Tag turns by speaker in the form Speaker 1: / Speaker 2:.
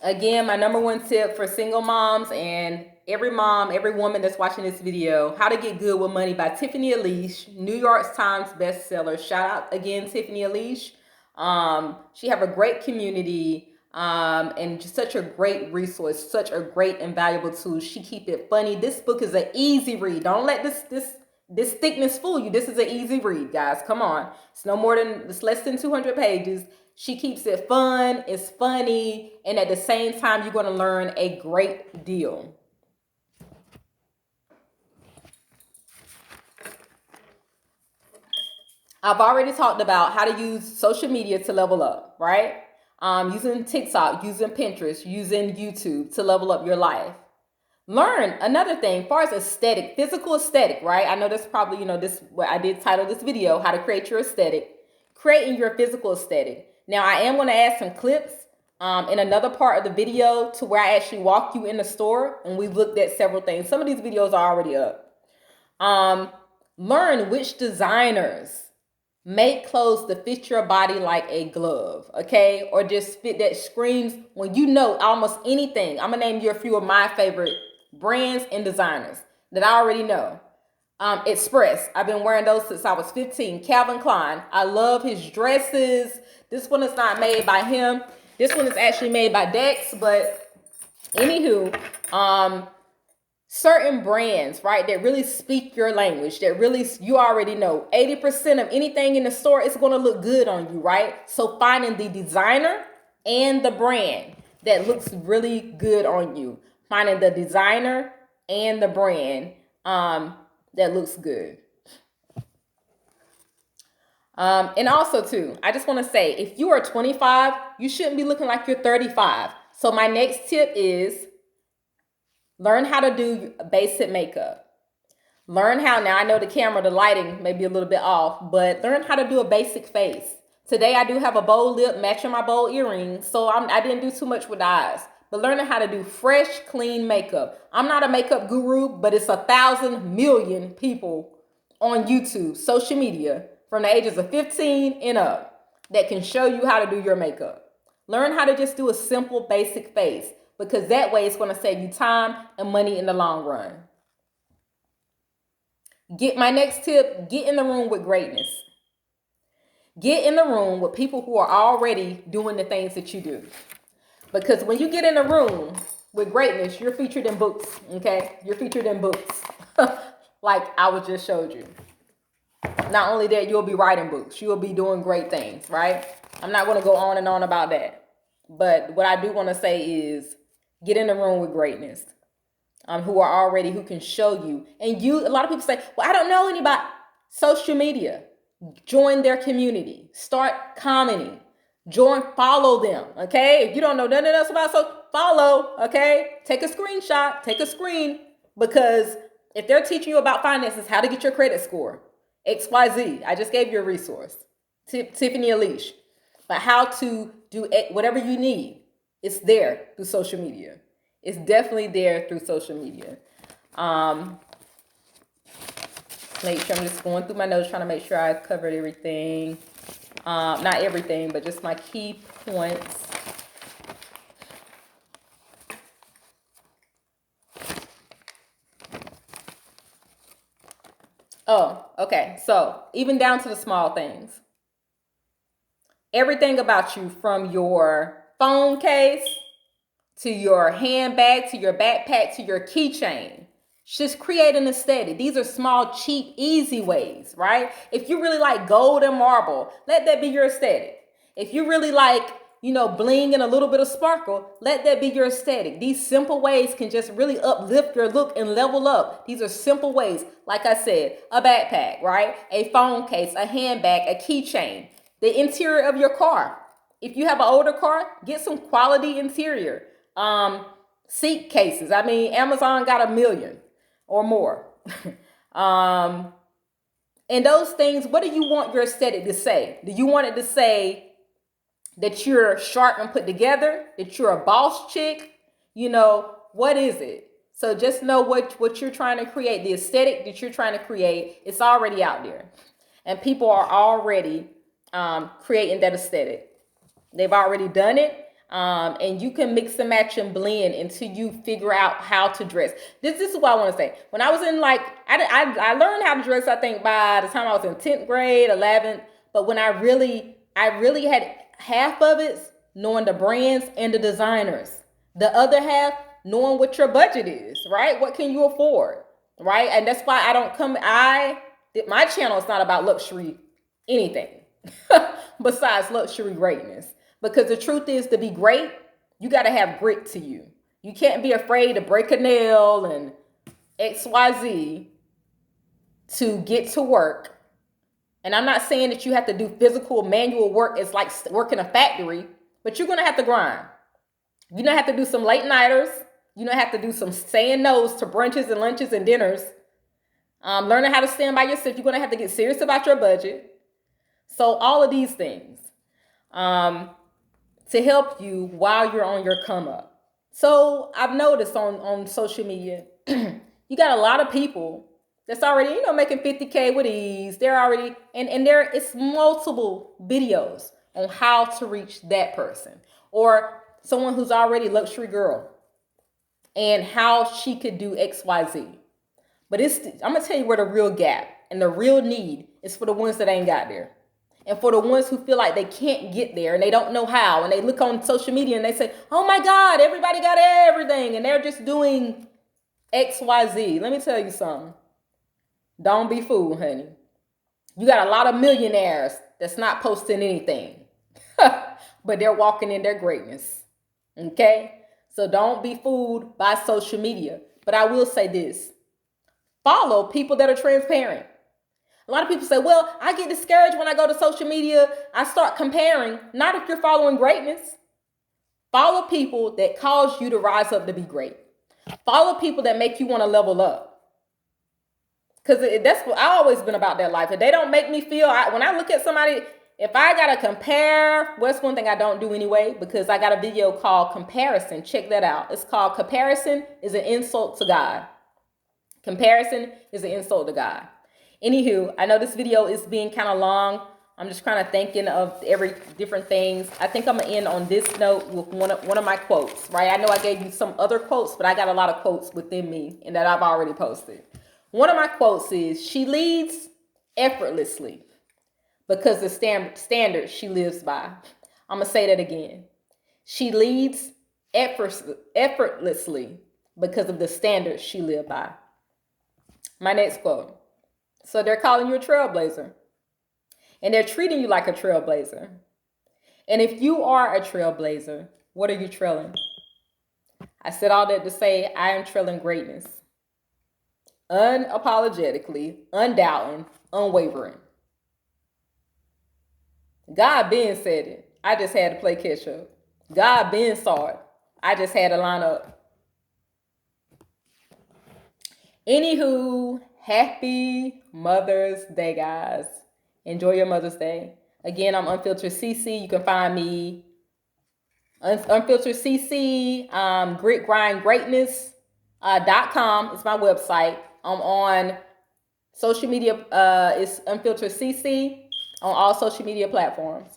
Speaker 1: Again, my number one tip for single moms and every mom, every woman that's watching this video, How to Get Good with Money by Tiffany Alish, New York Times bestseller. Shout out again, Tiffany Alish. She have a great community and just such a great resource, such a great and valuable tool. She keep it funny. This book is an easy read. Don't let this thickness fool you. This is an easy read, guys. Come on. It's less than 200 pages. She keeps it fun, it's funny, and at the same time, you're going to learn a great deal. I've already talked about how to use social media to level up, right? Using TikTok, using Pinterest, using YouTube to level up your life. Learn another thing, as far as aesthetic, physical aesthetic, right? I know that's probably, this what I did title this video, How to Create Your Aesthetic. Creating your physical aesthetic. Now, I am going to add some clips in another part of the video to where I actually walk you in the store and we looked at several things. Some of these videos are already up. Learn which designers make clothes to fit your body like a glove, okay? Or just fit that screams when you know almost anything. I'm going to name you a few of my favorite brands and designers that I already know. Express. I've been wearing those since I was 15. Calvin Klein. I love his dresses. This one is not made by him. This one is actually made by Dex, but anywho, certain brands, right, that really speak your language, that really, you already know, 80% of anything in the store is going to look good on you, right? So finding the designer and the brand that looks really good on you. Finding the designer and the brand that looks good. And also too, I just want to say, if you are 25, you shouldn't be looking like you're 35. So my next tip is learn how to do basic makeup. Learn how, now I know the camera, the lighting may be a little bit off, but learn how to do a basic face. Today I do have a bold lip matching my bold earrings, so I didn't do too much with the eyes. But learning how to do fresh, clean makeup. I'm not a makeup guru, but it's 1,000 million people on YouTube, social media, from the ages of 15 and up that can show you how to do your makeup. Learn how to just do a simple, basic face, because that way it's going to save you time and money in the long run. My next tip, get in the room with greatness. Get in the room with people who are already doing the things that you do. Because when you get in a room with greatness, you're featured in books, okay? You're featured in books, like I was just showed you. Not only that, you'll be writing books. You'll be doing great things, right? I'm not going to go on and on about that. But what I do want to say is get in the room with greatness, who can show you. And a lot of people say, well, I don't know anybody. Social media. Join their community. Start commenting. Follow them, okay? If you don't know nothing else about follow, okay? Take a screenshot, take a screen, because if they're teaching you about finances, how to get your credit score, XYZ, I just gave you a resource, Tiffany Alish, but how to do whatever you need, it's there through social media. It's definitely there through social media. Make sure I'm just going through my notes, trying to make sure I covered everything. Not everything, but just my key points. Oh, okay. So even down to the small things. Everything about you, from your phone case to your handbag, to your backpack, to your keychain. Just create an aesthetic. These are small, cheap, easy ways, right? If you really like gold and marble, let that be your aesthetic. If you really like, bling and a little bit of sparkle, let that be your aesthetic. These simple ways can just really uplift your look and level up. These are simple ways. Like I said, a backpack, right? A phone case, a handbag, a keychain, the interior of your car. If you have an older car, get some quality interior. Seat cases. Amazon got 1 million. Or more. And those things, what do you want your aesthetic to say? Do you want it to say that you're sharp and put together? That you're a boss chick? What is it? So just know what you're trying to create. The aesthetic that you're trying to create, it's already out there. And people are already creating that aesthetic. They've already done it. And you can mix and match and blend until you figure out how to dress. This is what I want to say. When I was in I learned how to dress, I think, by the time I was in 10th grade, 11th. But when I really had half of it knowing the brands and the designers. The other half knowing what your budget is, right? What can you afford, right? And that's why my channel is not about luxury anything besides luxury greatness. Because the truth is, to be great, you got to have grit to you. You can't be afraid to break a nail and XYZ to get to work. And I'm not saying that you have to do physical manual work. It's like working a factory, but you're going to have to grind. You're going to have to do some late nighters. You're going to have to do some saying no's to brunches and lunches and dinners. Learning how to stand by yourself. You're going to have to get serious about your budget. So all of these things. To help you while you're on your come up. So I've noticed on social media, you got a lot of people that's already, making 50K with ease. They're already, and it's multiple videos on how to reach that person or someone who's already luxury girl and how she could do XYZ. But I'm going to tell you where the real gap and the real need is for the ones that ain't got there. And for the ones who feel like they can't get there and they don't know how, and they look on social media and they say, oh my God, everybody got everything. And they're just doing XYZ. Let me tell you something. Don't be fooled, honey. You got a lot of millionaires that's not posting anything, but they're walking in their greatness. Okay? So don't be fooled by social media. But I will say this. Follow people that are transparent. A lot of people say, well, I get discouraged when I go to social media. I start comparing. Not if you're following greatness. Follow people that cause you to rise up to be great. Follow people that make you want to level up. Because that's what I've always been about that life. If they don't make me feel, when I look at somebody, if I got to compare, well, that's one thing I don't do anyway, because I got a video called Comparison. Check that out. It's called Comparison is an Insult to God. Comparison is an insult to God. Anywho, I know this video is being kind of long. I'm just kind of thinking of every different things. I think I'm going to end on this note with one of my quotes, right? I know I gave you some other quotes, but I got a lot of quotes within me and that I've already posted. One of my quotes is, she leads effortlessly because the standard she lives by. I'm going to say that again. She leads effortlessly because of the standards she lives by. My next quote. So they're calling you a trailblazer. And they're treating you like a trailblazer. And if you are a trailblazer, what are you trailing? I said all that to say I am trailing greatness. Unapologetically, undoubting, unwavering. God been said it. I just had to play catch up. God been saw it. I just had to line up. Anywho, happy Mother's Day, guys. Enjoy your Mother's Day. Again, I'm UnfilteredCC. You can find me UnfilteredCC, gritgrindgreatness.com is my website. I'm on social media. It's UnfilteredCC on all social media platforms.